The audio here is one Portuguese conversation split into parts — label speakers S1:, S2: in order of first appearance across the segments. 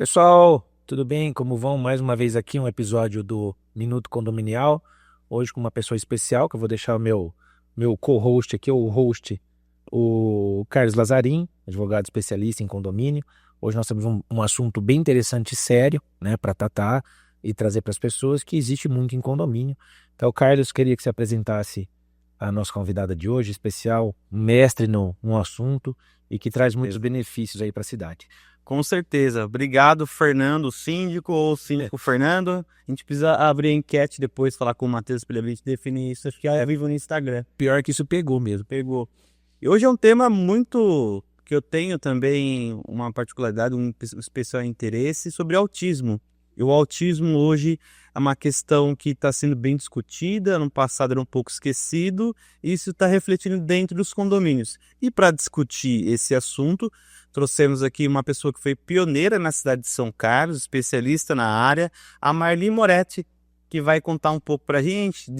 S1: Pessoal, tudo bem? Como vão? Mais uma vez aqui um episódio do Minuto Condominial. Hoje com uma pessoa especial, que eu vou deixar o meu co-host aqui, o host, o Carlos Lazarim, advogado especialista em condomínio. Hoje nós temos um assunto bem interessante e sério, né, para tratar e trazer para as pessoas, que existe muito em condomínio. Então, Carlos, queria que você apresentasse a nossa convidada de hoje, especial, mestre no assunto e que traz muitos benefícios aí para a cidade.
S2: Com certeza. Obrigado, Fernando, síndico ou síndico Fernando. A gente precisa abrir a enquete depois, falar com o Matheus para a gente definir isso. Acho que é vivo no Instagram.
S1: Pior que isso pegou mesmo.
S2: Pegou. E hoje é um tema muito que eu tenho também uma particularidade, um especial interesse sobre autismo. E o autismo hoje é uma questão que está sendo bem discutida, no passado era um pouco esquecido, e isso está refletindo dentro dos condomínios. E para discutir esse assunto, trouxemos aqui uma pessoa que foi pioneira na cidade de São Carlos, especialista na área, a Marli Moretti, que vai contar um pouco para a gente,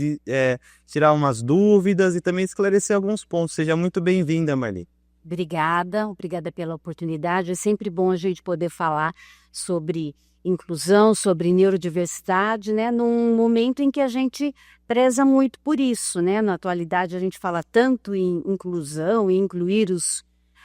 S2: tirar umas dúvidas e também esclarecer alguns pontos. Seja muito bem-vinda, Marli.
S3: Obrigada pela oportunidade. É sempre bom a gente poder falar sobre inclusão, sobre neurodiversidade, né? Num momento em que a gente preza muito por isso, né? Na atualidade a gente fala tanto em inclusão e incluir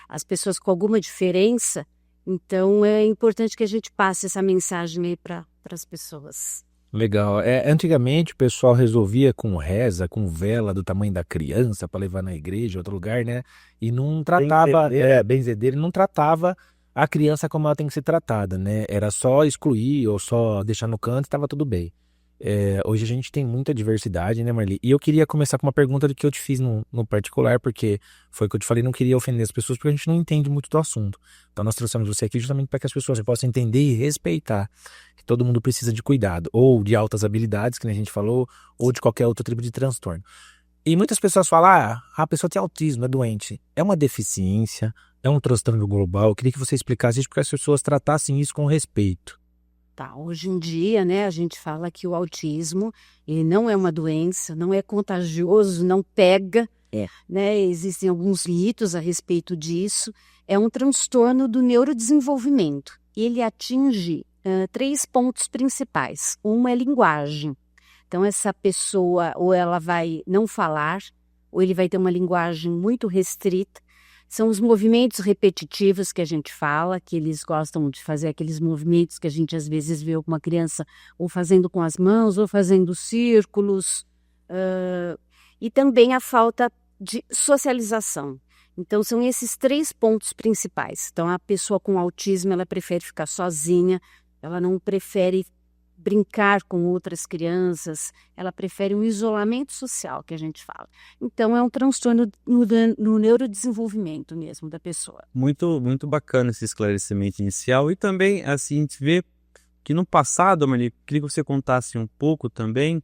S3: as pessoas com alguma diferença, então é importante que a gente passe essa mensagem aí para as pessoas.
S1: Legal. Antigamente o pessoal resolvia com reza, com vela do tamanho da criança para levar na igreja, outro lugar, né? E não tratava, benzedeira, e não tratava a criança como ela tem que ser tratada, né? Era só excluir ou só deixar no canto e estava tudo bem. Hoje a gente tem muita diversidade, né, Marli? E eu queria começar com uma pergunta que eu te fiz no particular, porque foi o que eu te falei, não queria ofender as pessoas, porque a gente não entende muito do assunto. Então nós trouxemos você aqui justamente para que as pessoas possam entender e respeitar que todo mundo precisa de cuidado, ou de altas habilidades, que nem a gente falou, ou de qualquer outro tipo de transtorno. E muitas pessoas falam, a pessoa tem autismo, é doente. É uma deficiência, é um transtorno global. Eu queria que você explicasse isso para que as pessoas tratassem isso com respeito.
S3: Tá, hoje em dia, né, a gente fala que o autismo, ele não é uma doença, não é contagioso, não pega, né? Existem alguns mitos a respeito disso. É um transtorno do neurodesenvolvimento. Ele atinge 3 pontos principais. Uma é linguagem. Então, essa pessoa, ou ela vai não falar, ou ele vai ter uma linguagem muito restrita. São os movimentos repetitivos que a gente fala, que eles gostam de fazer aqueles movimentos que a gente às vezes vê uma criança ou fazendo com as mãos, ou fazendo círculos. E também a falta de socialização. Então, são esses 3 pontos principais. Então, a pessoa com autismo, ela prefere ficar sozinha, ela não prefere brincar com outras crianças, ela prefere um isolamento social, que a gente fala. Então, é um transtorno no neurodesenvolvimento mesmo da pessoa.
S2: Muito, muito bacana esse esclarecimento inicial. E também, assim, a gente vê que no passado, Marli, queria que você contasse um pouco também,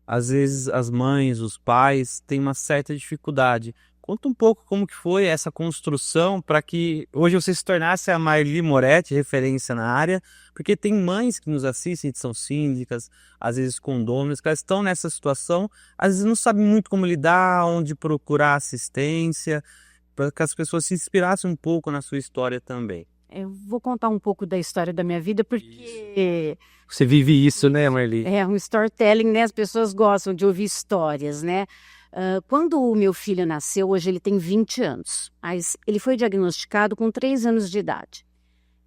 S2: às vezes as mães, os pais têm uma certa dificuldade. Conta um pouco como que foi essa construção para que hoje você se tornasse a Marli Moretti, referência na área, porque tem mães que nos assistem, que são síndicas, às vezes condôminos, que elas estão nessa situação, às vezes não sabem muito como lidar, onde procurar assistência, para que as pessoas se inspirassem um pouco na sua história também.
S3: Eu vou contar um pouco da história da minha vida, porque
S1: Você vive isso, né, Marli?
S3: é um storytelling, né? As pessoas gostam de ouvir histórias, né? Quando o meu filho nasceu, hoje ele tem 20 anos, mas ele foi diagnosticado com 3 anos de idade.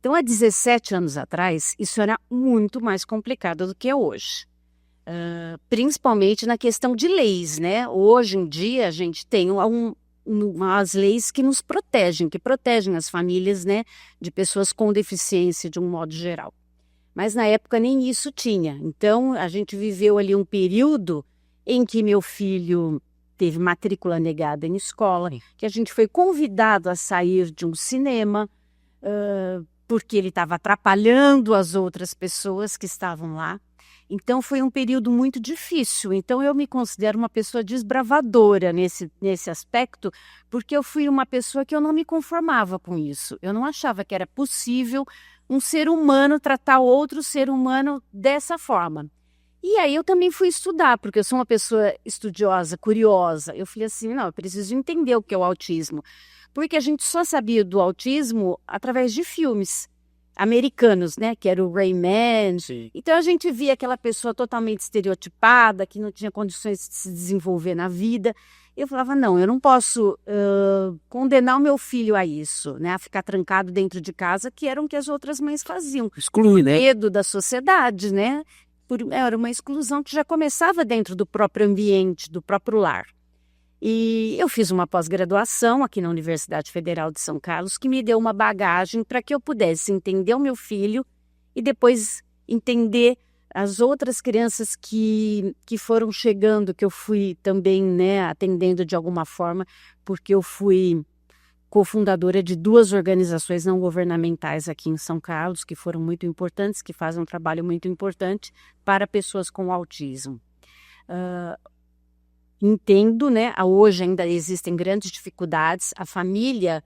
S3: Então, há 17 anos atrás, isso era muito mais complicado do que é hoje. Principalmente na questão de leis, né? Hoje em dia, a gente tem as leis que nos protegem, que protegem as famílias, né, de pessoas com deficiência de um modo geral. Mas na época nem isso tinha. Então, a gente viveu ali um período em que meu filho teve matrícula negada em escola, que a gente foi convidado a sair de um cinema, porque ele estava atrapalhando as outras pessoas que estavam lá. Então, foi um período muito difícil. Então, eu me considero uma pessoa desbravadora nesse aspecto, porque eu fui uma pessoa que eu não me conformava com isso. Eu não achava que era possível um ser humano tratar outro ser humano dessa forma. E aí eu também fui estudar, porque eu sou uma pessoa estudiosa, curiosa. Eu falei assim, não, eu preciso entender o que é o autismo. Porque a gente só sabia do autismo através de filmes. americanos, né? Que era o Rayman.
S1: Sim.
S3: Então a gente via aquela pessoa totalmente estereotipada, que não tinha condições de se desenvolver na vida. Eu falava, não, eu não posso condenar o meu filho a isso, né? A ficar trancado dentro de casa, que era o que as outras mães faziam.
S1: Exclui, né?
S3: Medo da sociedade, né? Era uma exclusão que já começava dentro do próprio ambiente, do próprio lar. E eu fiz uma pós-graduação aqui na Universidade Federal de São Carlos, que me deu uma bagagem para que eu pudesse entender o meu filho e depois entender as outras crianças que foram chegando, que eu fui também, né, atendendo de alguma forma, porque eu fui cofundadora de 2 organizações não governamentais aqui em São Carlos, que foram muito importantes, que fazem um trabalho muito importante para pessoas com autismo. Entendo, né? Hoje ainda existem grandes dificuldades. A família,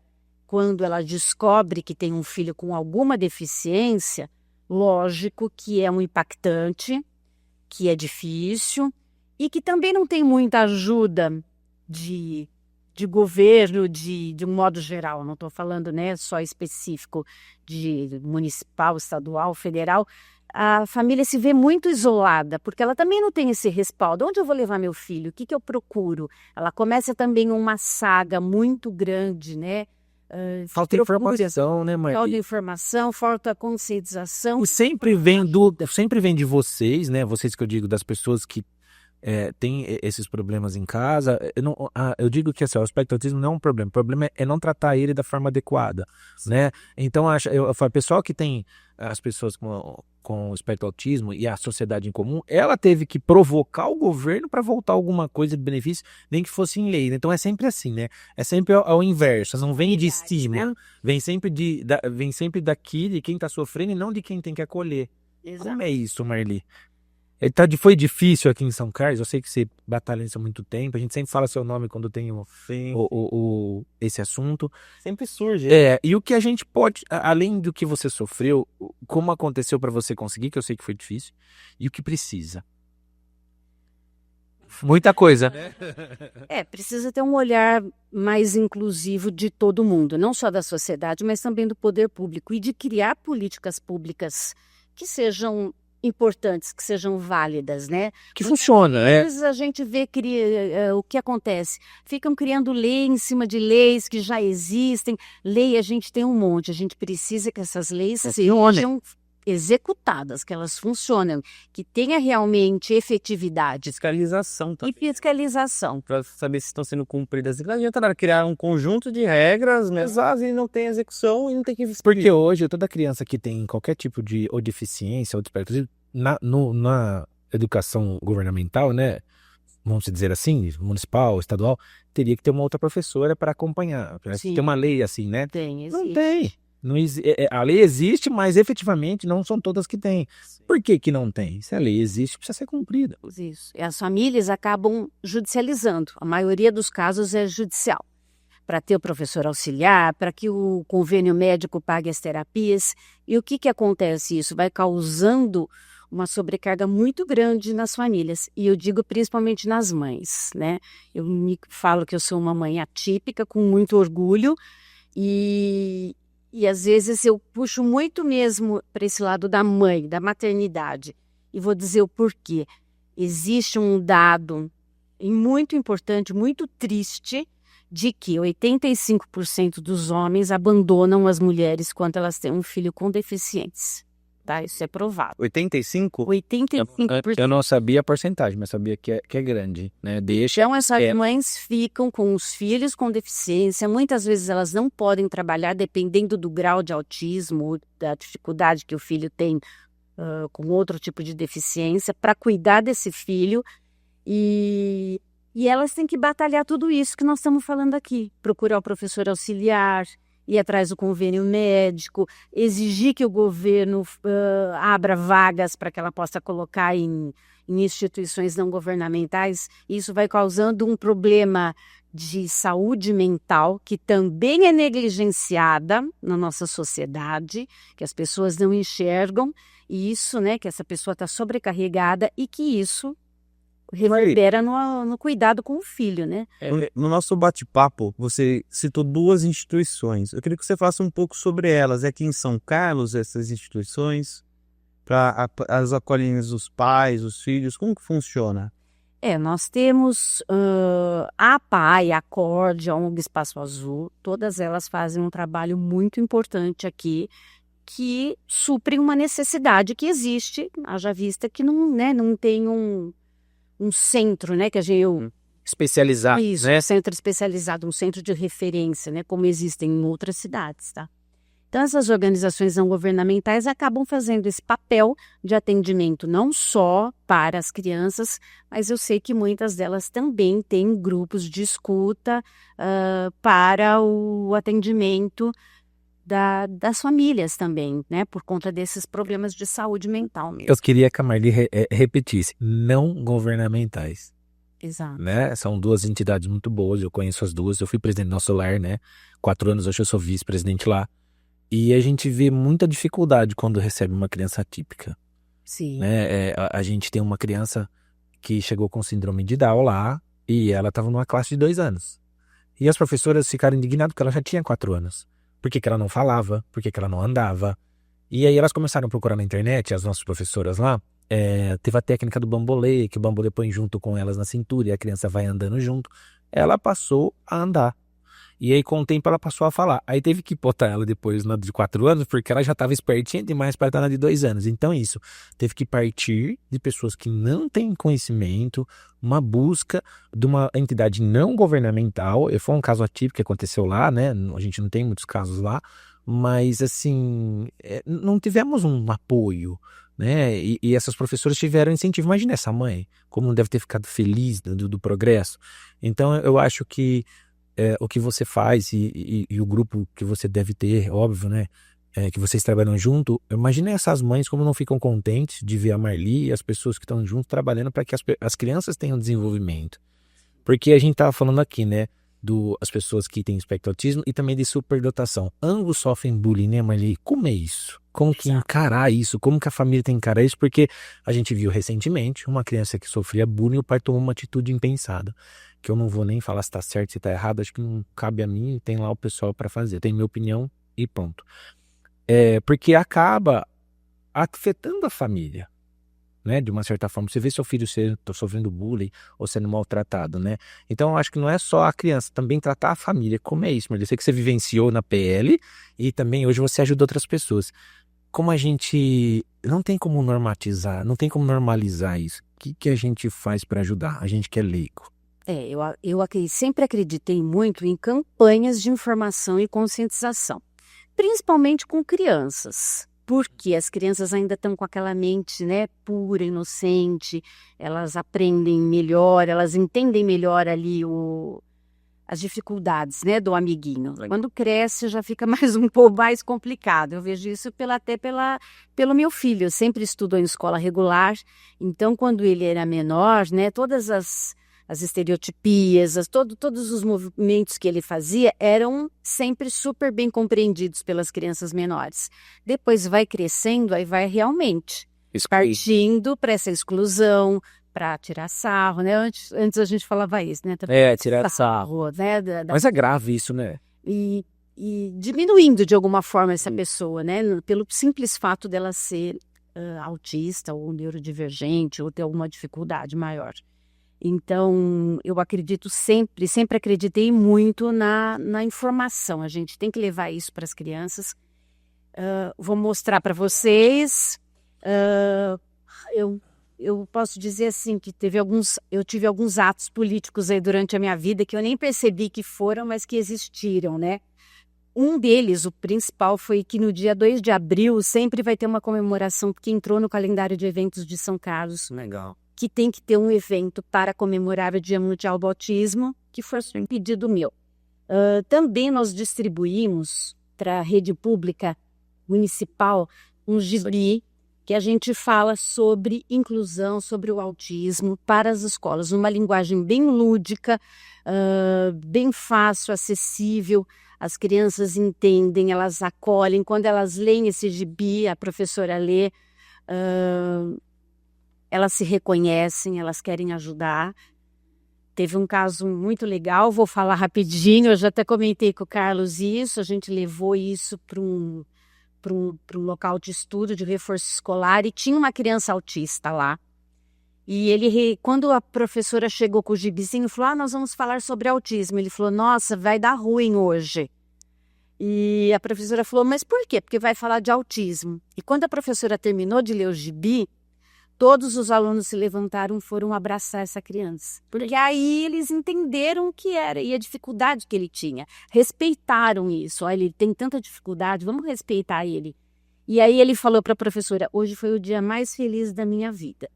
S3: quando ela descobre que tem um filho com alguma deficiência, lógico que é um impactante, que é difícil e que também não tem muita ajuda de governo, de um modo geral. Não estou falando, né, só específico de municipal, estadual, federal. A família se vê muito isolada, porque ela também não tem esse respaldo. Onde eu vou levar meu filho? O que eu procuro? Ela começa também uma saga muito grande, né?
S1: Falta informação, né, Marli?
S3: Falta informação, falta conscientização.
S1: E sempre vem de vocês, né? Vocês que eu digo, das pessoas que têm esses problemas em casa. Eu digo que assim, o aspecto do autismo não é um problema. O problema é não tratar ele da forma adequada, né? Então, eu falo, pessoal que tem as pessoas com o espectro do autismo e a sociedade em comum, ela teve que provocar o governo para voltar alguma coisa de benefício, nem que fosse em lei. Então é sempre assim, né? É sempre ao inverso, não vem de cima, né? Vem sempre daqui, de quem está sofrendo e não de quem tem que acolher.
S3: Exato.
S1: Como é isso, Marli? Foi difícil aqui em São Carlos, eu sei que você batalha nisso há muito tempo, a gente sempre fala seu nome quando tem esse assunto.
S2: Sempre surge.
S1: E o que a gente pode, além do que você sofreu, como aconteceu para você conseguir, que eu sei que foi difícil, e o que precisa? Muita coisa, né?
S3: Precisa ter um olhar mais inclusivo de todo mundo, não só da sociedade, mas também do poder público, e de criar políticas públicas que sejam importantes, que sejam válidas, né?
S1: Que funciona, né?
S3: Às vezes a gente vê o que acontece. Ficam criando lei em cima de leis que já existem. Lei a gente tem um monte. A gente precisa que essas leis sejam executadas, que elas funcionem, que tenha realmente efetividade.
S2: Fiscalização também.
S3: E fiscalização.
S2: Para saber se estão sendo cumpridas. Não adianta nada criar um conjunto de regras, mas e não tem execução e não tem que...
S1: Porque hoje, toda criança que tem qualquer tipo de ou deficiência ou espectro na educação governamental, né, vamos dizer assim, municipal, estadual, teria que ter uma outra professora para acompanhar. Tem uma lei assim, né?
S3: Tem, existe.
S1: Não tem. A lei existe, mas efetivamente não são todas que têm. Por que não tem? Se a lei existe, precisa ser cumprida.
S3: Isso. E as famílias acabam judicializando. A maioria dos casos é judicial. Para ter o professor auxiliar, para que o convênio médico pague as terapias. E o que acontece? Isso vai causando uma sobrecarga muito grande nas famílias. E eu digo principalmente nas mães, né? Eu me falo que eu sou uma mãe atípica, com muito orgulho. E às vezes eu puxo muito mesmo para esse lado da mãe, da maternidade. E vou dizer o porquê. Existe um dado muito importante, muito triste, de que 85% dos homens abandonam as mulheres quando elas têm um filho com deficiências. Tá? Isso é provado.
S2: 85?
S3: 85%.
S1: Eu não sabia a porcentagem, mas sabia que é grande, né?
S3: Então essas mães ficam com os filhos com deficiência, muitas vezes elas não podem trabalhar dependendo do grau de autismo, da dificuldade que o filho tem com outro tipo de deficiência, para cuidar desse filho e elas têm que batalhar tudo isso que nós estamos falando aqui, procurar o professor auxiliar, ir atrás do convênio médico, exigir que o governo abra vagas para que ela possa colocar em instituições não governamentais. Isso vai causando um problema de saúde mental que também é negligenciada na nossa sociedade, que as pessoas não enxergam, e isso, né, que essa pessoa está sobrecarregada e que isso reverbera no cuidado com o filho, né?
S2: No nosso bate-papo, você citou 2 instituições. Eu queria que você falasse um pouco sobre elas. É aqui em São Carlos, essas instituições? Para as acolhidas dos pais, os filhos, como que funciona?
S3: Nós temos a PAI, a Acorde, a ONG Espaço Azul, todas elas fazem um trabalho muito importante aqui, que suprem uma necessidade que existe, haja vista que não tem um centro, né, que a gente...
S1: Especializado,
S3: Isso,
S1: né?
S3: um centro especializado, um centro de referência, né, como existem em outras cidades, tá? Então, essas organizações não governamentais acabam fazendo esse papel de atendimento não só para as crianças, mas eu sei que muitas delas também têm grupos de escuta para o atendimento das famílias também, né? Por conta desses problemas de saúde mental mesmo.
S1: Eu queria que a Marli repetisse, não governamentais.
S3: Exato.
S1: Né? São 2 entidades muito boas, eu conheço as 2, eu fui presidente do Nosso Lar, né? 4 anos, hoje eu sou vice-presidente lá. E a gente vê muita dificuldade quando recebe uma criança atípica.
S3: Sim.
S1: Né? A gente tem uma criança que chegou com síndrome de Down lá e ela estava numa classe de 2 anos. E as professoras ficaram indignadas porque ela já tinha 4 anos. Por que ela não falava? Por que ela não andava? E aí elas começaram a procurar na internet, as nossas professoras lá. Teve a técnica do bambolê, que o bambolê põe junto com elas na cintura e a criança vai andando junto. Ela passou a andar. E aí, com o tempo, ela passou a falar. Aí teve que botar ela depois na de 4 anos, porque ela já estava espertinha demais para estar na de 2 anos. Então, isso. Teve que partir de pessoas que não têm conhecimento, uma busca de uma entidade não governamental. Foi um caso atípico que aconteceu lá, né? A gente não tem muitos casos lá. Mas, assim, não tivemos um apoio, né? E essas professoras tiveram incentivo. Imagina essa mãe, como não deve ter ficado feliz do progresso. Então, eu acho que o que você faz e o grupo que você deve ter, óbvio, né? Que vocês trabalham junto, imagina essas mães como não ficam contentes de ver a Marli e as pessoas que estão junto trabalhando para que as crianças tenham desenvolvimento. Porque a gente estava falando aqui, né? As pessoas que têm espectro autismo e também de superdotação. Ambos sofrem bullying, né, Marli? Como é isso? Como que encarar isso? Como que a família tem que encarar isso? Porque a gente viu recentemente uma criança que sofria bullying e o pai tomou uma atitude impensada. Que eu não vou nem falar se está certo, se está errado, acho que não cabe a mim, tem lá o pessoal para fazer. Tem minha opinião e ponto. Porque acaba afetando a família, né? De uma certa forma. Você vê seu filho sofrendo bullying ou sendo maltratado, né? Então, eu acho que não é só a criança, também tratar a família. Como é isso, Marli? Eu sei que você vivenciou na PL e também hoje você ajuda outras pessoas. Como a gente não tem como normatizar, não tem como normalizar isso. O que a gente faz para ajudar? A gente que é leigo.
S3: Eu sempre acreditei muito em campanhas de informação e conscientização, principalmente com crianças, porque as crianças ainda estão com aquela mente, né, pura, inocente, elas aprendem melhor, elas entendem melhor ali as dificuldades, né, do amiguinho. Quando cresce já fica um pouco mais complicado. Eu vejo isso pelo meu filho. Eu sempre estudou em escola regular, então quando ele era menor, né, todas as estereotipias, todos os movimentos que ele fazia eram sempre super bem compreendidos pelas crianças menores. Depois vai crescendo, aí vai realmente partindo para essa exclusão, para tirar sarro, né? Antes a gente falava isso, né?
S1: Tirar sarro.
S3: Né?
S1: Mas é grave isso, né?
S3: E diminuindo de alguma forma essa pessoa, né? Pelo simples fato dela ser autista ou neurodivergente ou ter alguma dificuldade maior. Então, eu acredito sempre acreditei muito na informação. A gente tem que levar isso para as crianças. Vou mostrar para vocês. Eu posso dizer assim que eu tive alguns atos políticos aí durante a minha vida que eu nem percebi que foram, mas que existiram, né? Um deles, o principal, foi que no dia 2 de abril sempre vai ter uma comemoração que entrou no calendário de eventos de São Carlos.
S1: Legal.
S3: Que tem que ter um evento para comemorar o Dia Mundial do Autismo, que foi um pedido meu. Também nós distribuímos para a rede pública municipal um gibi que a gente fala sobre inclusão, sobre o autismo para as escolas, uma linguagem bem lúdica, bem fácil, acessível. As crianças entendem, elas acolhem. Quando elas leem esse gibi, a professora lê, elas se reconhecem, elas querem ajudar. Teve um caso muito legal, vou falar rapidinho, eu já até comentei com o Carlos isso, a gente levou isso para um local de estudo, de reforço escolar, e tinha uma criança autista lá. E quando a professora chegou com o gibizinho, falou, nós vamos falar sobre autismo. Ele falou, nossa, vai dar ruim hoje. E a professora falou, mas por quê? Porque vai falar de autismo. E quando a professora terminou de ler o gibi, todos os alunos se levantaram e foram abraçar essa criança. Porque aí eles entenderam o que era e a dificuldade que ele tinha. Respeitaram isso. Olha, ele tem tanta dificuldade, vamos respeitar ele. E aí ele falou para a professora, hoje foi o dia mais feliz da minha vida.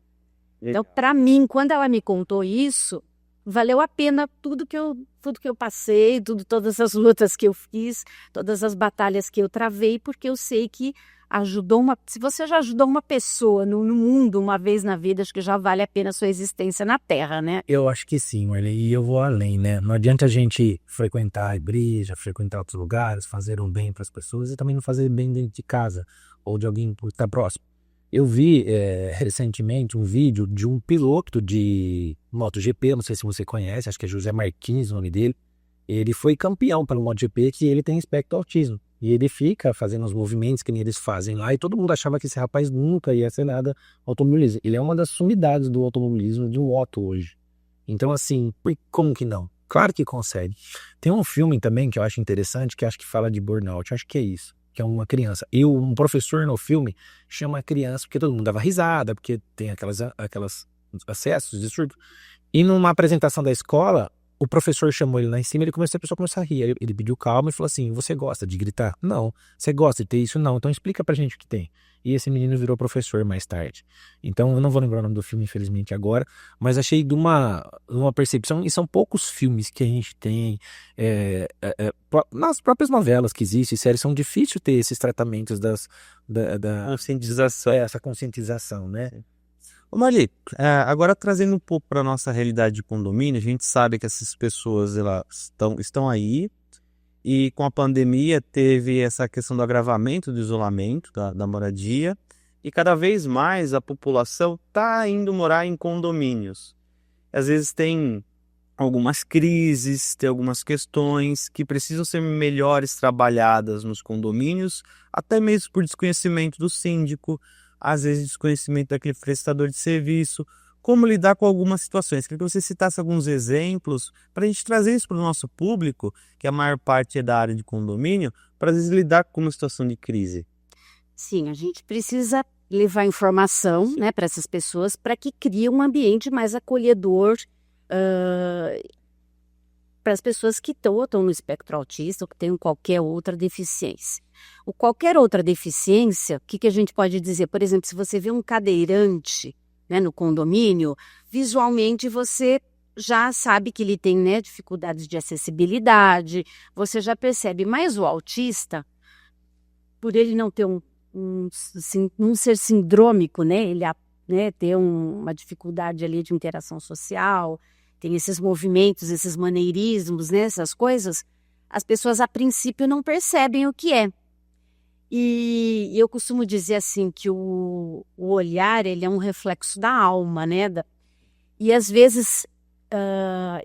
S3: Então, para mim, quando ela me contou isso, valeu a pena tudo que eu passei, todas as lutas que eu fiz, todas as batalhas que eu travei, porque eu sei que se você já ajudou uma pessoa no mundo uma vez na vida, acho que já vale a pena a sua existência na Terra, né?
S1: Eu acho que sim, Marli, e eu vou além, né? Não adianta a gente frequentar a igreja, frequentar outros lugares, fazer um bem para as pessoas e também não fazer bem dentro de casa ou de alguém que está próximo. Eu vi recentemente um vídeo de um piloto de MotoGP, não sei se você conhece, acho que é José Marquinhos o nome dele. Ele foi campeão pelo MotoGP, que ele tem espectro autismo. E ele fica fazendo os movimentos que eles fazem lá, e todo mundo achava que esse rapaz nunca ia ser nada automobilismo. Ele é uma das sumidades do automobilismo de moto hoje. Então, assim, como que não? Claro que consegue. Tem um filme também que eu acho interessante, que acho que fala de burnout, acho que é isso. Que é uma criança. Um professor no filme chama a criança, porque todo mundo dava risada, porque tem aquelas acessos de surto. E numa apresentação da escola, o professor chamou ele lá em cima e a pessoa começou a rir. Ele pediu calma e falou assim, você gosta de gritar? Não. Você gosta de ter isso? Não. Então explica pra gente o que tem. E esse menino virou professor mais tarde. Então eu não vou lembrar o nome do filme, infelizmente, agora, mas achei de uma percepção, e são poucos filmes que a gente tem, nas próprias novelas que existem, séries, são difíceis ter esses tratamentos da
S2: conscientização.
S1: Essa conscientização, né?
S2: Ô Marli, agora trazendo um pouco para a nossa realidade de condomínio, a gente sabe que essas pessoas elas estão aí, e com a pandemia teve essa questão do agravamento do isolamento da moradia, e cada vez mais a população está indo morar em condomínios. Às vezes tem algumas crises, tem algumas questões que precisam ser melhores trabalhadas nos condomínios, até mesmo por desconhecimento do síndico, às vezes desconhecimento daquele prestador de serviço, como lidar com algumas situações. Queria que você citasse alguns exemplos para a gente trazer isso para o nosso público, que a maior parte é da área de condomínio, para às vezes lidar com uma situação de crise.
S3: Sim, a gente precisa levar informação, né, para essas pessoas, para que crie um ambiente mais acolhedor para as pessoas que estão no espectro autista ou que têm qualquer outra deficiência. Qualquer outra deficiência, o que a gente pode dizer? Por exemplo, se você vê um cadeirante, né, no condomínio, visualmente você já sabe que ele tem, né, dificuldades de acessibilidade, você já percebe, mas o autista, por ele não ter não ser sindrômico, né, ele ter uma dificuldade ali de interação social, tem esses movimentos, esses maneirismos, né, essas coisas, as pessoas a princípio não percebem o que é. E eu costumo dizer assim que o olhar, ele é um reflexo da alma, né? E às vezes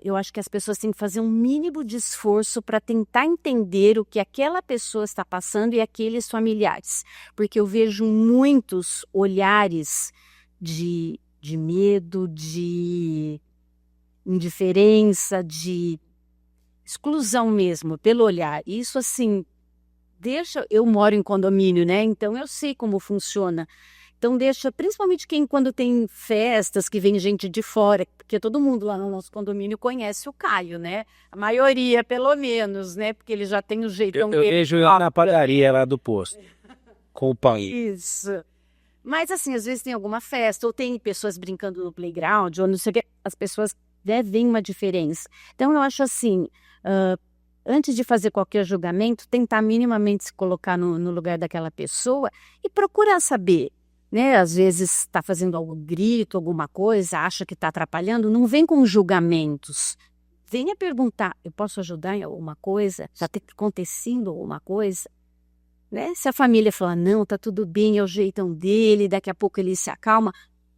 S3: eu acho que as pessoas têm que fazer um mínimo de esforço para tentar entender o que aquela pessoa está passando e aqueles familiares. Porque eu vejo muitos olhares de medo, de indiferença, de exclusão mesmo, pelo olhar. Isso assim... eu moro em condomínio, né? Então eu sei como funciona. Então principalmente quando tem festas que vem gente de fora, porque todo mundo lá no nosso condomínio conhece o Caio, né? A maioria, pelo menos, né? Porque ele já tem o jeitão
S1: dele. Eu vejo na padaria lá do posto, com o pão.
S3: Isso. Mas assim, às vezes tem alguma festa, ou tem pessoas brincando no playground, ou não sei o que, as pessoas veem uma diferença. Então eu acho assim... antes de fazer qualquer julgamento, tentar minimamente se colocar no lugar daquela pessoa e procurar saber, né? Às vezes está fazendo algum grito, alguma coisa, acha que está atrapalhando, não vem com julgamentos. Venha perguntar, eu posso ajudar em alguma coisa? Já está acontecendo alguma coisa? Né? Se a família falar, não, está tudo bem, é o jeitão dele, daqui a pouco ele se acalma,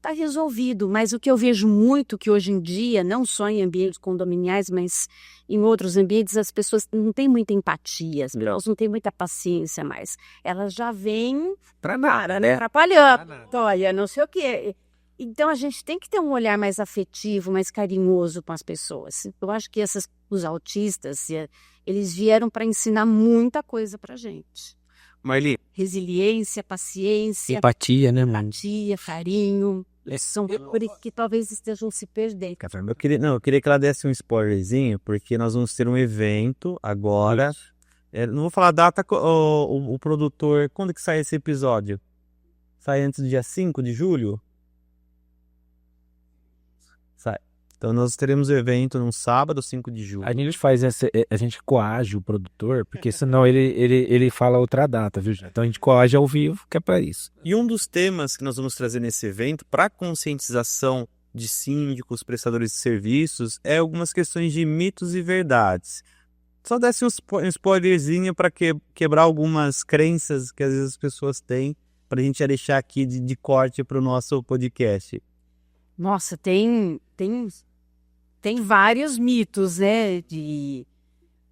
S3: tá resolvido. Mas o que eu vejo muito que hoje em dia, não só em ambientes condominiais, mas em outros ambientes, as pessoas não têm muita empatia, as pessoas não têm muita paciência mais. Elas já vêm
S1: Pra nada, né?
S3: atrapalhando,
S1: Pra nada.
S3: olha, não sei o quê. Então a gente tem que ter um olhar mais afetivo, mais carinhoso com as pessoas. Eu acho que os autistas, eles vieram para ensinar muita coisa pra gente.
S2: Marli,
S3: Resiliência, paciência,
S1: Empatia, né, mano?
S3: empatia, carinho. São valores que talvez estejam se perdendo.
S2: eu queria que ela desse um spoilerzinho, porque nós vamos ter um evento agora. Não vou falar a data, o produtor. Quando que sai esse episódio? Sai antes do dia 5 de julho? Sai. Então nós teremos o evento num sábado, 5 de julho.
S1: A gente a gente coage o produtor, porque senão ele fala outra data, viu, gente? Então a gente coage ao vivo, que é pra isso.
S2: E um dos temas que nós vamos trazer nesse evento, para conscientização de síndicos, prestadores de serviços, é algumas questões de mitos e verdades. Só desse um spoilerzinho para quebrar algumas crenças que às vezes as pessoas têm, para a gente já deixar aqui de corte para o nosso podcast.
S3: Nossa, tem vários mitos, né?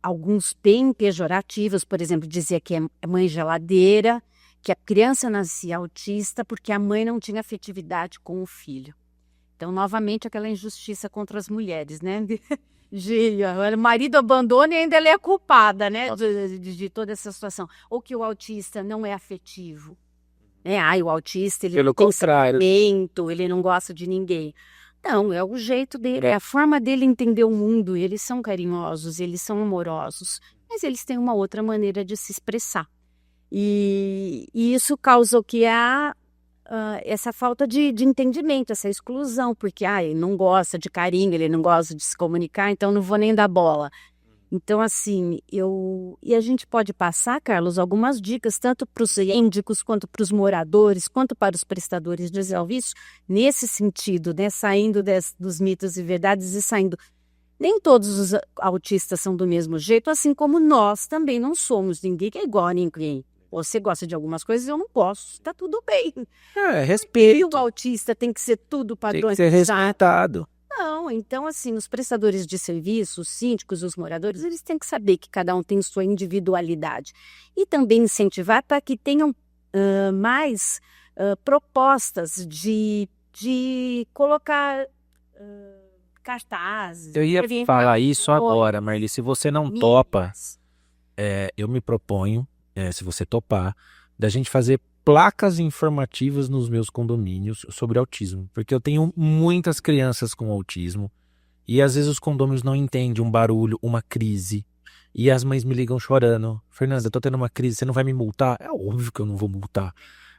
S3: Alguns bem pejorativos, por exemplo, dizer que é mãe geladeira, que a criança nascia autista porque a mãe não tinha afetividade com o filho. Então, novamente, aquela injustiça contra as mulheres, né? O marido abandona e ainda ela é culpada, né? De toda essa situação. Ou que o autista não é afetivo. O autista, ele
S1: Pelo
S3: tem
S1: contrário.
S3: sentimento, ele não gosta de ninguém. Não, é o jeito dele, é a forma dele entender o mundo. Eles são carinhosos, eles são amorosos, mas eles têm uma outra maneira de se expressar. E isso causa o que é essa falta de entendimento, essa exclusão, porque ele não gosta de carinho, ele não gosta de se comunicar, então não vou nem dar bola. Então, assim, e a gente pode passar, Carlos, algumas dicas, tanto para os síndicos, quanto para os moradores, quanto para os prestadores de serviço, nesse sentido, né? Saindo dos mitos e verdades e saindo. Nem todos os autistas são do mesmo jeito, assim como nós também não somos. Ninguém é igual a ninguém. Você gosta de algumas coisas, eu não gosto. Tá tudo bem. E
S1: Respeito.
S3: o autista tem que ser tudo
S1: Tem que
S3: padrões.
S1: ser respeitado.
S3: Não, então assim, os prestadores de serviço, os síndicos, os moradores, eles têm que saber que cada um tem sua individualidade. E também incentivar para que tenham mais propostas de colocar cartazes.
S1: Eu ia falar isso agora, Marli. Se você não topa, eu me proponho, se você topar, da gente fazer placas informativas nos meus condomínios sobre autismo. Porque eu tenho muitas crianças com autismo e às vezes os condôminos não entendem um barulho, uma crise. E as mães me ligam chorando. Fernanda, eu tô tendo uma crise, você não vai me multar? É óbvio que eu não vou multar.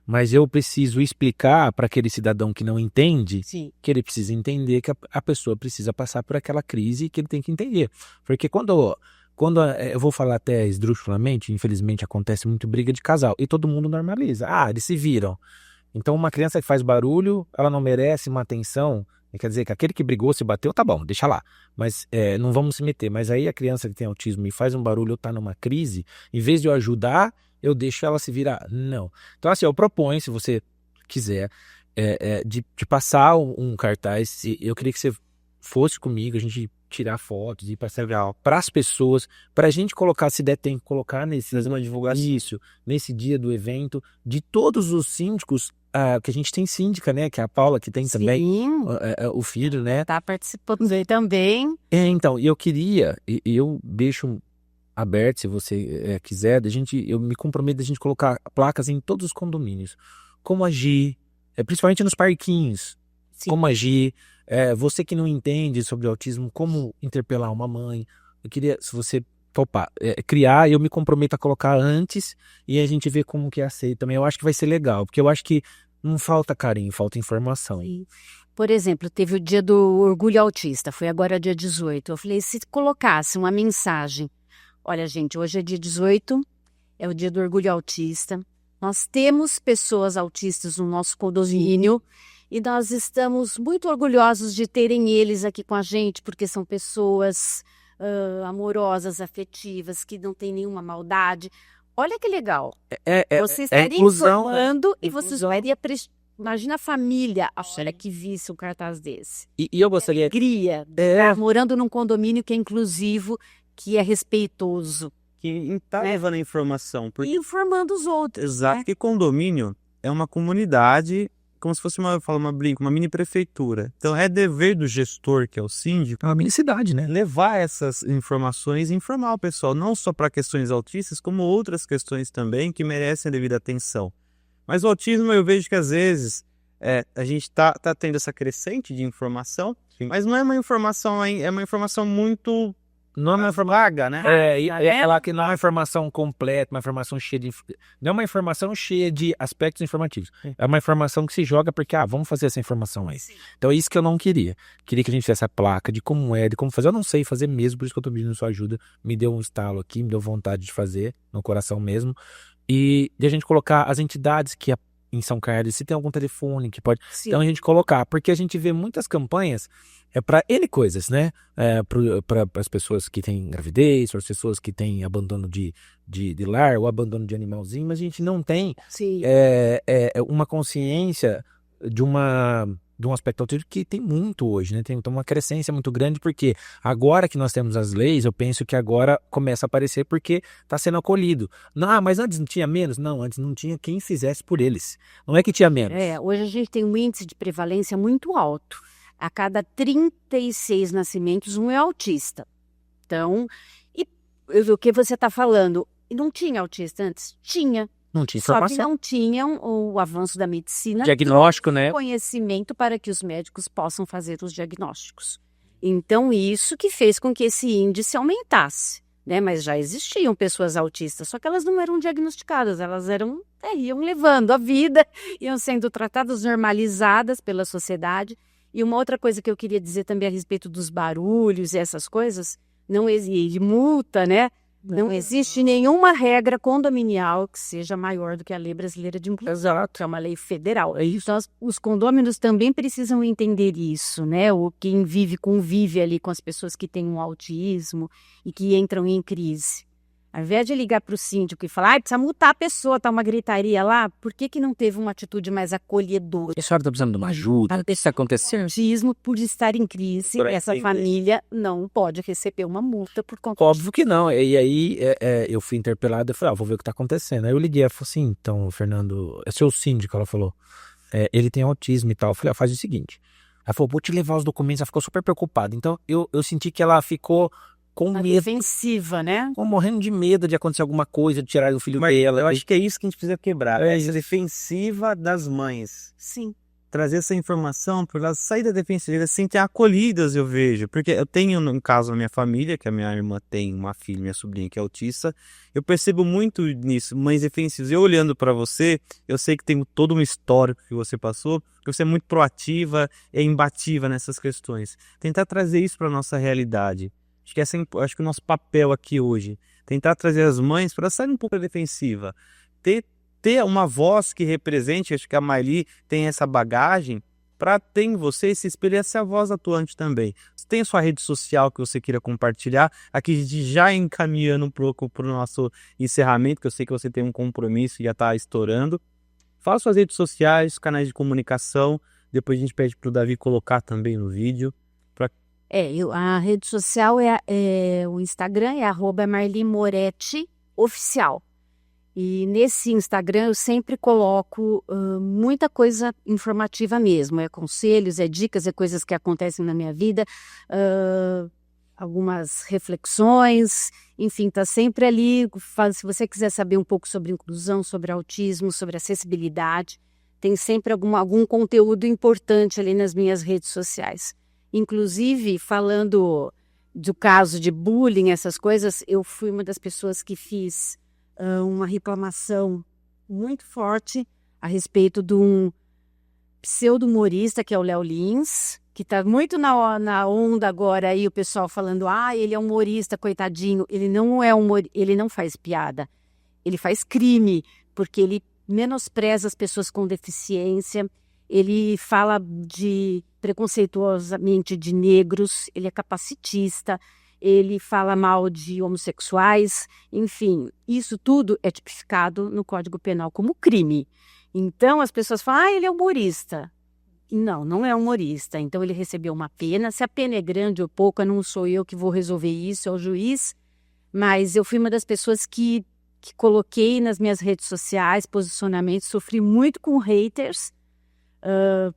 S1: Mas eu preciso explicar para aquele cidadão que não entende,
S3: Sim.
S1: que ele precisa entender que a pessoa precisa passar por aquela crise e que ele tem que entender. Porque quando eu vou falar até esdrúxulamente, infelizmente acontece muito briga de casal e todo mundo normaliza. Eles se viram. Então uma criança que faz barulho, ela não merece uma atenção. Quer dizer que aquele que brigou, se bateu, tá bom, deixa lá. Mas não vamos se meter. Mas aí a criança que tem autismo e faz um barulho ou tá numa crise, em vez de eu ajudar, eu deixo ela se virar. Não. Então assim, eu proponho, se você quiser, de passar um cartaz. Eu queria que você fosse comigo, a gente tirar fotos e passar para as pessoas, para a gente colocar, se der tempo, colocar
S2: Fazer uma divulgação.
S1: Isso, nesse dia do evento, de todos os síndicos, que a gente tem síndica, né, que é a Paula, que tem também o filho, né.
S3: Tá participando aí também.
S1: Então, eu queria, eu deixo aberto, se você quiser, eu me comprometo a gente colocar placas em todos os condomínios, como agir, principalmente nos parquinhos,
S3: Sim.
S1: como agir. Você que não entende sobre autismo, como interpelar uma mãe. Eu queria, se você topar, criar, eu me comprometo a colocar antes e a gente vê como que é aceito também. Eu acho que vai ser legal, porque eu acho que não falta carinho, falta informação.
S3: Sim. Por exemplo, teve o dia do orgulho autista, foi agora dia 18. Eu falei, se colocasse uma mensagem, olha gente, hoje é dia 18, é o dia do orgulho autista. Nós temos pessoas autistas no nosso condomínio. E nós estamos muito orgulhosos de terem eles aqui com a gente, porque são pessoas amorosas, afetivas, que não têm nenhuma maldade. Olha que legal. Você estaria
S1: inclusão,
S3: informando e você estaria Imagina a família, olha que visse um cartaz desse.
S1: E eu gostaria...
S3: Cria, morando num condomínio que é inclusivo, que é respeitoso.
S2: Que tá levando a informação.
S3: E informando os outros.
S2: Exato, porque condomínio é uma comunidade, como se fosse uma mini prefeitura. Então é dever do gestor, que é o síndico,
S1: É uma mini cidade, né?
S2: levar essas informações e informar o pessoal, não só para questões autistas, como outras questões também que merecem a devida atenção. Mas o autismo, eu vejo que às vezes a gente tá tendo essa crescente de informação, mas não é uma informação, é uma informação muito...
S1: Não é uma informação
S2: vaga, né?
S1: Ela que não é uma informação completa, uma informação cheia de... Não é uma informação cheia de aspectos informativos. É uma informação que se joga porque, vamos fazer essa informação aí.
S3: Sim.
S1: Então é isso que eu não queria. Queria que a gente fizesse a placa de como de como fazer. Eu não sei fazer mesmo, por isso que eu tô pedindo sua ajuda. Me deu um estalo aqui, me deu vontade de fazer, no coração mesmo. E de a gente colocar as entidades que em São Carlos, se tem algum telefone que pode...
S3: Sim.
S1: Então a gente colocar, porque a gente vê muitas campanhas para coisas, né? Para as pessoas que têm gravidez, para as pessoas que têm abandono de lar ou abandono de animalzinho, mas a gente não tem uma consciência de um aspecto autista que tem muito hoje, né? Tem uma crescência muito grande, porque agora que nós temos as leis, eu penso que agora começa a aparecer porque está sendo acolhido. Não, mas antes não tinha menos? Não, antes não tinha quem fizesse por eles. Não é que tinha menos.
S3: Hoje a gente tem um índice de prevalência muito alto. A cada 36 nascimentos, um é autista. Então, o que você está falando? Não tinha autista antes? Tinha.
S1: Não tinha
S3: Só
S1: informação.
S3: que não tinham o avanço da medicina.
S1: Diagnóstico, né?
S3: Conhecimento para que os médicos possam fazer os diagnósticos. Então, isso que fez com que esse índice aumentasse, né? Mas já existiam pessoas autistas, só que elas não eram diagnosticadas, elas iam levando a vida, iam sendo tratadas, normalizadas pela sociedade. E uma outra coisa que eu queria dizer também a respeito dos barulhos e essas coisas, não existe multa, né? Não existe nenhuma regra condominial que seja maior do que a Lei Brasileira de Inclusão.
S1: Exato.
S3: É uma lei federal. Então, os condôminos também precisam entender isso, né? Quem convive ali com as pessoas que têm um autismo e que entram em crise. Ao invés de ligar para o síndico e falar, precisa multar a pessoa, tá uma gritaria lá, por que não teve uma atitude mais acolhedora?
S1: A senhora está precisando de uma ajuda? Isso aconteceu?
S3: O autismo, por estar em crise, essa família não pode receber uma multa por conta
S1: Óbvio que não. E aí eu fui interpelado e falei, vou ver o que está acontecendo. Aí eu liguei, ela falou assim, então, Fernando, é seu síndico, ela falou, ele tem autismo e tal. Eu falei, faz o seguinte. Ela falou, vou te levar os documentos, ela ficou super preocupada. Então, eu senti que ela ficou com medo.
S3: Defensiva, né?
S1: Morrendo de medo de acontecer alguma coisa, de tirar o filho dela.
S2: Eu acho que é isso que a gente precisa quebrar. Essa defensiva das mães.
S3: Sim.
S2: Trazer essa informação para elas saírem da defensiva, se sentem acolhidas, eu vejo. Porque eu tenho, no caso, a minha família, que a minha irmã tem uma filha, minha sobrinha, que é autista. Eu percebo muito nisso, mães defensivas. Eu olhando para você, eu sei que tem todo um histórico que você passou, que você é muito proativa e imbatível nessas questões. Tentar trazer isso para a nossa realidade. Acho que o nosso papel aqui hoje, tentar trazer as mães para sair um pouco da defensiva, ter uma voz que represente. Acho que a Mayli tem essa bagagem para ter em você se espelhar essa voz atuante também. Você tem a sua rede social que você queira compartilhar, aqui a gente já encaminhando um pouco para o nosso encerramento, que eu sei que você tem um compromisso e já está estourando. Fala suas redes sociais, canais de comunicação, depois a gente pede para o Davi colocar também no vídeo.
S3: A rede social o Instagram é @MarliMoretti_oficial. E nesse Instagram eu sempre coloco muita coisa informativa mesmo. É conselhos, é dicas, é coisas que acontecem na minha vida, algumas reflexões, enfim, tá sempre ali. Se você quiser saber um pouco sobre inclusão, sobre autismo, sobre acessibilidade, tem sempre algum conteúdo importante ali nas minhas redes sociais. Inclusive, falando do caso de bullying, essas coisas, eu fui uma das pessoas que fiz uma reclamação muito forte a respeito de um pseudo-humorista, que é o Léo Lins, que está muito na onda agora aí, o pessoal falando, ele é humorista, coitadinho. Ele não é ele não faz piada, ele faz crime, porque ele menospreza as pessoas com deficiência, ele fala preconceituosamente de negros, ele é capacitista, ele fala mal de homossexuais, enfim, isso tudo é tipificado no Código Penal como crime. Então as pessoas falam, ele é humorista. Não, não é humorista. Então ele recebeu uma pena. Se a pena é grande ou pouca, não sou eu que vou resolver isso, é o juiz. Mas eu fui uma das pessoas que coloquei nas minhas redes sociais posicionamentos, sofri muito com haters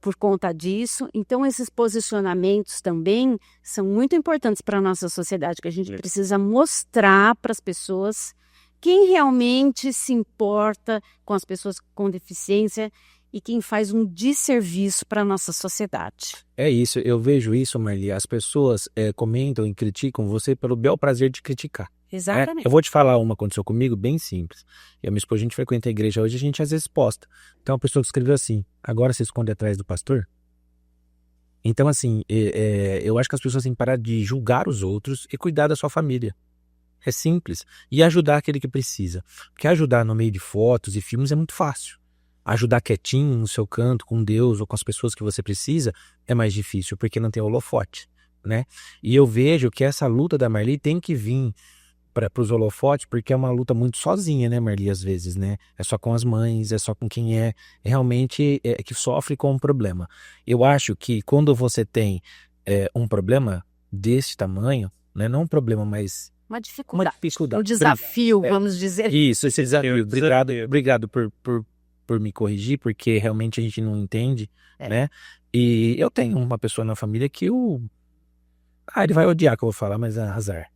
S3: por conta disso. Então esses posicionamentos também são muito importantes para a nossa sociedade, que a gente precisa mostrar para as pessoas quem realmente se importa com as pessoas com deficiência e quem faz um desserviço para a nossa sociedade.
S1: É isso, eu vejo isso, Marli. As pessoas comentam e criticam você pelo bel prazer de criticar.
S3: Exatamente.
S1: Eu vou te falar uma que aconteceu comigo, bem simples. Eu e minha esposa, a gente frequenta a igreja hoje, a gente às vezes posta. Então, uma pessoa que escreveu assim, agora se esconde atrás do pastor? Então, assim, eu acho que as pessoas têm que parar de julgar os outros e cuidar da sua família. É simples. E ajudar aquele que precisa. Porque ajudar no meio de fotos e filmes é muito fácil. Ajudar quietinho no seu canto, com Deus ou com as pessoas que você precisa, é mais difícil, porque não tem holofote, né? E eu vejo que essa luta da Marli tem que vir para os holofotes, porque é uma luta muito sozinha, né, Marli, às vezes, né? É só com as mães, é só com quem realmente que sofre com um problema. Eu acho que quando você tem um problema desse tamanho, né, não um problema, mas
S3: uma dificuldade. Um
S1: desafio,
S3: vamos dizer.
S1: Isso, esse desafio. Obrigado por me corrigir, porque realmente a gente não entende, né? E eu tenho uma pessoa na família que ele vai odiar que eu vou falar, mas é azar.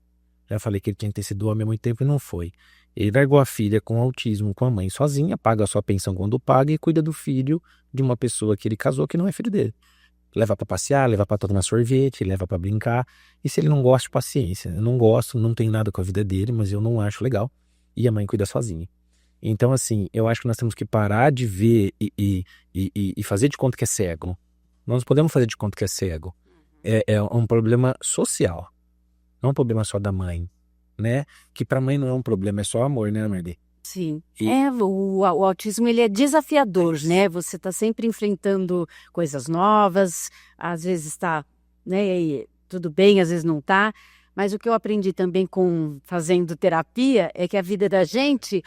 S1: Já falei que ele tinha que ter sido homem há muito tempo e não foi. Ele largou a filha com autismo com a mãe sozinha, paga a sua pensão quando paga e cuida do filho de uma pessoa que ele casou que não é filho dele. Leva pra passear, leva pra tomar sorvete, leva pra brincar. E se ele não gosta, paciência. Eu não gosto, não tem nada com a vida dele, mas eu não acho legal. E a mãe cuida sozinha. Então, assim, eu acho que nós temos que parar de ver e fazer de conta que é cego. Nós não podemos fazer de conta que é cego. É um problema social. Não é um problema só da mãe, né? Que pra mãe não é um problema, é só amor, né, Marli?
S3: Sim. O autismo, ele é desafiador, né? Você tá sempre enfrentando coisas novas, às vezes tá, né, e tudo bem, às vezes não tá. Mas o que eu aprendi também fazendo terapia é que a vida da gente,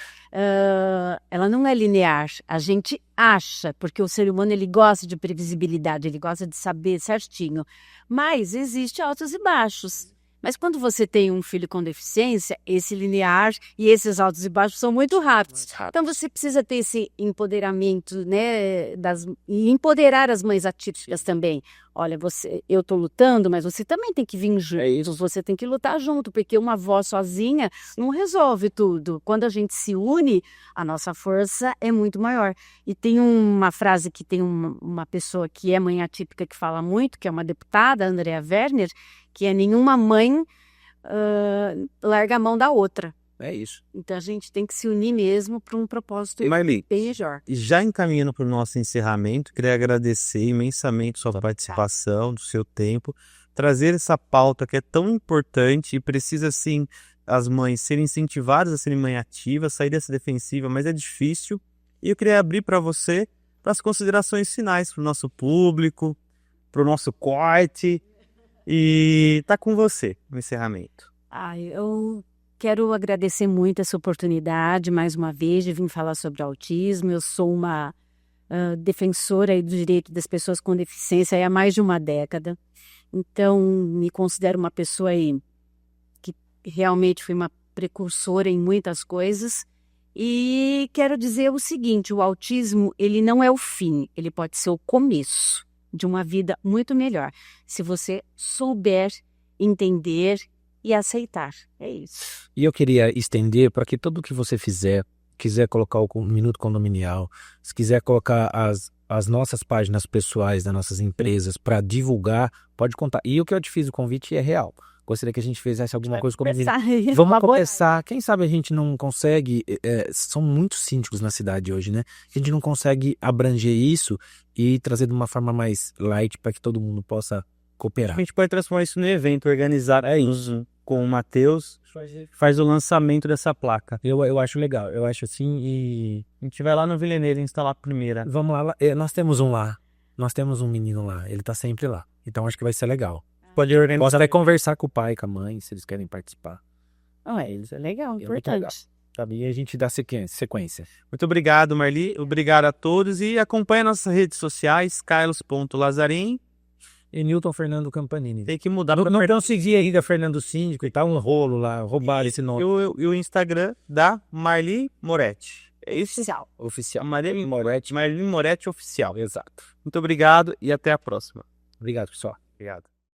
S3: ela não é linear. A gente acha, porque o ser humano ele gosta de previsibilidade, ele gosta de saber certinho. Mas existe altos e baixos. Mas quando você tem um filho com deficiência, esse linear e esses altos e baixos são muito rápidos. Então você precisa ter esse empoderamento, né, e empoderar as mães atípicas também. Olha, eu estou lutando, mas você também tem que vir juntos, você tem que lutar junto, porque uma avó sozinha não resolve tudo. Quando a gente se une, a nossa força é muito maior. E tem uma frase que tem uma pessoa que é mãe atípica que fala muito, que é uma deputada, Andrea Werner, que é nenhuma mãe larga a mão da outra.
S1: É isso.
S3: Então a gente tem que se unir mesmo para um propósito
S2: Marli,
S3: bem melhor.
S2: E já encaminhando para o nosso encerramento, queria agradecer imensamente sua participação, do seu tempo, trazer essa pauta que é tão importante e precisa, sim, as mães serem incentivadas a serem mãe ativa, sair dessa defensiva, mas é difícil. E eu queria abrir para você para as considerações finais para o nosso público, para o nosso corte. E tá com você no encerramento.
S3: Eu quero agradecer muito essa oportunidade, mais uma vez, de vir falar sobre autismo. Eu sou uma defensora aí do direito das pessoas com deficiência há mais de uma década. Então, me considero uma pessoa aí que realmente fui uma precursora em muitas coisas. E quero dizer o seguinte, o autismo, ele não é o fim, ele pode ser o começo de uma vida muito melhor, se você souber entender e aceitar. É isso.
S1: E eu queria estender para que tudo que você quiser colocar o Minuto Condominial, se quiser colocar as nossas páginas pessoais das nossas empresas para divulgar, pode contar. E o que eu te fiz o convite é real. Gostaria que a gente fizesse alguma coisa como vamos começar. Quem sabe a gente não consegue. São muitos síndicos na cidade hoje, né? A gente não consegue abranger isso e trazer de uma forma mais light para que todo mundo possa cooperar.
S2: A gente pode transformar isso num evento, organizar com o Matheus, faz o lançamento dessa placa.
S1: Eu acho legal, eu acho assim. E
S2: a gente vai lá no Vileneiro instalar a primeira.
S1: Vamos lá, nós temos um lá. Nós temos um menino lá, ele tá sempre lá. Então acho que vai ser legal.
S2: Pode organizar.
S1: Posso até conversar com o pai, com a mãe, se eles querem participar.
S3: Isso é legal, importante. Legal.
S1: Tá bem? E a gente dá sequência.
S2: Muito obrigado, Marli. Obrigado a todos e acompanhe nossas redes sociais, carlos.lazarim.
S1: E Newton Fernando Campanini.
S2: Tem que mudar
S1: Não,
S2: pra
S1: não seguir ainda Fernando Síndico e tal, um rolo lá, roubaram esse nome.
S2: e o Instagram da Marli Moretti. É isso?
S1: Oficial.
S2: Marli
S1: Moretti.
S2: Moretti Oficial.
S1: Exato.
S2: Muito obrigado e até a próxima.
S1: Obrigado, pessoal.
S2: Obrigado.